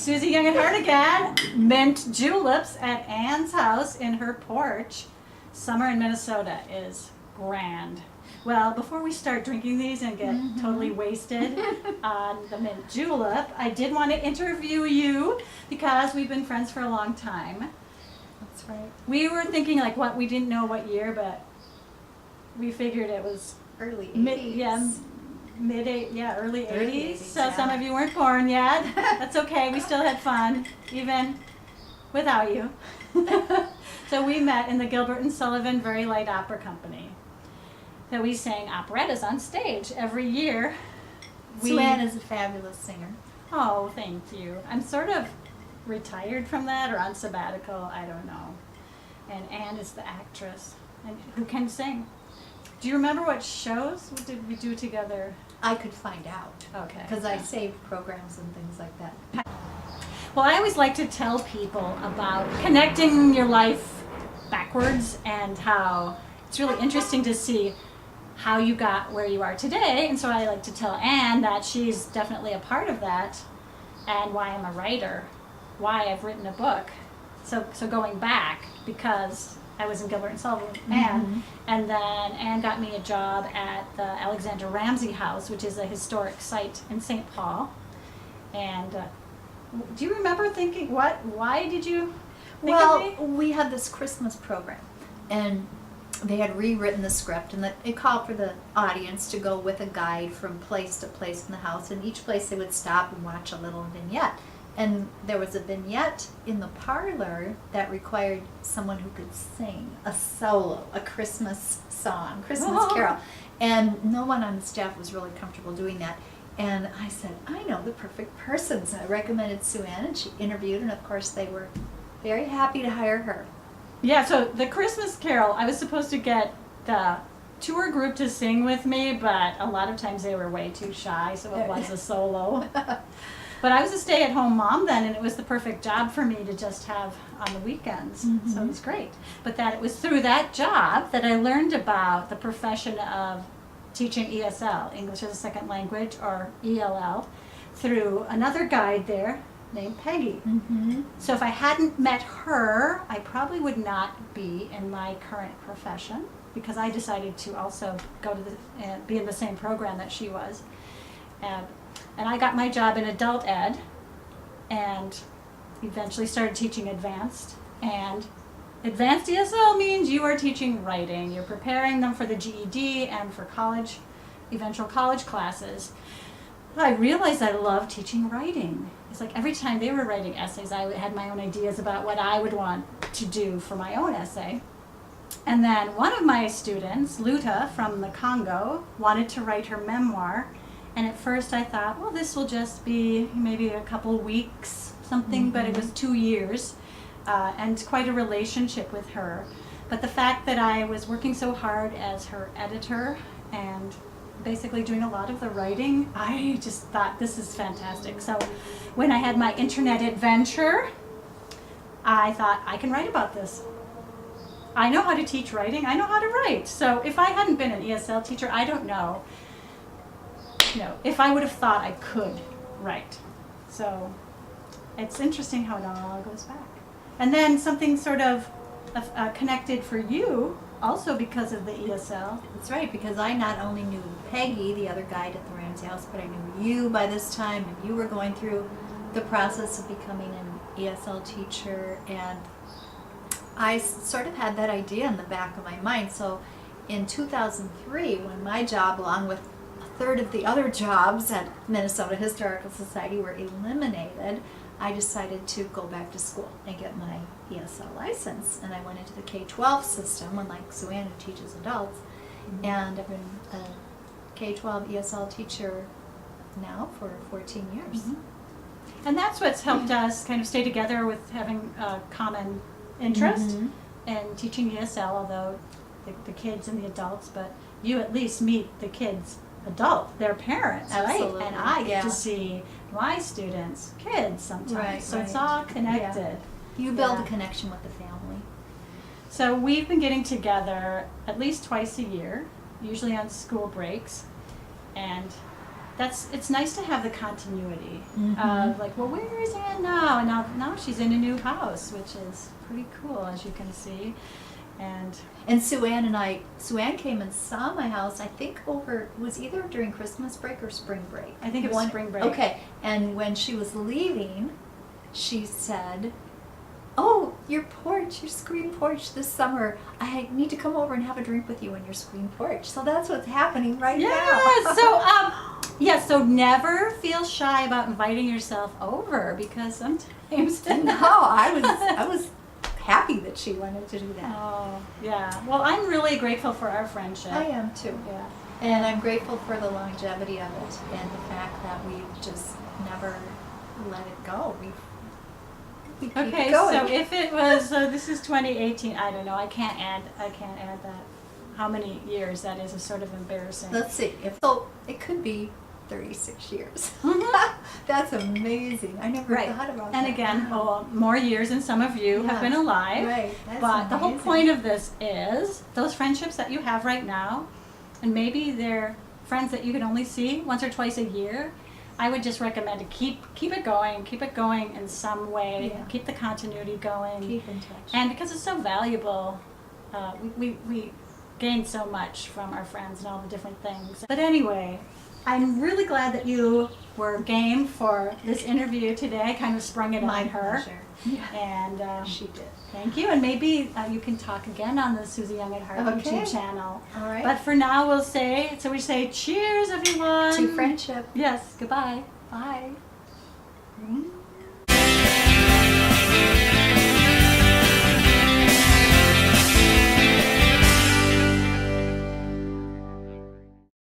Susie Young at Heart again. Mint juleps at Anne's house in her porch. Summer in Minnesota is grand. Well, before we start drinking these and get totally wasted on the mint julep, I did want to interview you because we've been friends for a long time. That's right. We were thinking like we didn't know what year, but we figured it was Early 80s. Early 80s. Early 80s, So yeah. some of you weren't born yet. That's okay. We still had fun, even without you. So we met in the Gilbert and Sullivan Very Light Opera Company. So we sang operettas on stage every year. Sue-Ann is a fabulous singer. Oh, thank you. I'm sort of retired from that or on sabbatical. I don't know. And Anne is the actress and who can sing. Do you remember what shows did we do together? I could find out. Okay. Because I saved programs and things like that. Well, I always like to tell people about connecting your life backwards and how it's really interesting to see how you got where you are today. And so I like to tell Anne that she's definitely a part of that and why I'm a writer, why I've written a book. So going back, because I was in Gilbert and Sullivan with Anne, and then Anne got me a job at the Alexander Ramsey House, which is a historic site in St. Paul. And do you remember thinking, why did you think of me? Well, we had this Christmas program, and they had rewritten the script, and it called for the audience to go with a guide from place to place in the house, and each place they would stop and watch a little vignette. And there was a vignette in the parlor that required someone who could sing a solo, a Christmas song, Christmas carol. And no one on the staff was really comfortable doing that. And I said, I know the perfect person. So I recommended Sue-Ann, and she interviewed, and of course they were very happy to hire her. Yeah, so the Christmas Carol, I was supposed to get the tour group to sing with me, but a lot of times they were way too shy, so it was a solo. But I was a stay-at-home mom then, and it was the perfect job for me to just have on the weekends. So it was great. But that it was through that job that I learned about the profession of teaching ESL, English as a Second Language, or ELL, through another guide there named Peggy. So if I hadn't met her, I probably would not be in my current profession, because I decided to also go to be in the same program that she was. And I got my job in adult ed and eventually started teaching advanced. And advanced ESL means you are teaching writing. You're preparing them for the GED and for college, eventual college classes. I realized I love teaching writing. It's like every time they were writing essays, I had my own ideas about what I would want to do for my own essay. And then one of my students, Luta from the Congo, wanted to write her memoir. And at first I thought, well, this will just be maybe a couple weeks, something, but it was 2 years and quite a relationship with her. But the fact that I was working so hard as her editor and basically doing a lot of the writing, I just thought this is fantastic. So when I had my internet adventure, I thought I can write about this. I know how to teach writing, I know how to write. So if I hadn't been an ESL teacher, I don't know. If I would have thought I could write. So it's interesting how it all goes back. And then something sort of connected for you, also because of the ESL. That's right, because I not only knew Peggy, the other guide at the Ramsey House, but I knew you by this time, and you were going through the process of becoming an ESL teacher, and I sort of had that idea in the back of my mind. So in 2003, when my job, along with third of the other jobs at Minnesota Historical Society, were eliminated, I decided to go back to school and get my ESL license. And I went into the K-12 system, unlike Sue-Ann, who teaches adults. And I've been a K-12 ESL teacher now for 14 years. And that's what's helped us kind of stay together with having a common interest in teaching ESL, although the kids and the adults, but you at least meet the kids their parents, Absolutely. right? And I get Yeah. to see my students' kids sometimes. Right, so it's right. all connected. You build Yeah. a connection with the family. So we've been getting together at least twice a year, usually on school breaks. And it's nice to have the continuity Mhm. of like, well, where is Anne now? And now she's in a new house, which is pretty cool, as you can see. And Sue Ann came and saw my house, I think it was either during Christmas break or spring break. I think it was spring break. Okay, and when she was leaving, she said, "Oh, your screen porch this summer. I need to come over and have a drink with you on your screen porch." So that's what's happening right now. Yeah, so never feel shy about inviting yourself over, because sometimes No, I was happy that she wanted to do that. Oh, yeah. Well, I'm really grateful for our friendship. I am too. Yeah. And I'm grateful for the longevity of it and the fact that we've just never let it go. We keep Okay, it going. so if it was, this is 2018, I don't know, I can't add that. How many years that is sort of embarrassing. Let's see. So it could be 36 years. Mhm. That's amazing. I never Right. thought about that. And again, Wow. more years than some of you have been Yes. alive. Right. That's But the whole amazing. point of this is those friendships that you have right now, and maybe they're friends that you can only see once or twice a year, I would just recommend to keep it going in some way, Yeah. keep the continuity going. Keep in touch. And because it's so valuable, we gain so much from our friends and all the different things. But anyway, I'm really glad that you were game for this interview today. I kind of sprung it My on her. pleasure. Yeah. And She did. thank you. And maybe you can talk again on the Susie Young at Heart Okay. YouTube channel. All right. But for now, we say cheers, everyone. To friendship. Yes, goodbye. Bye. Mm.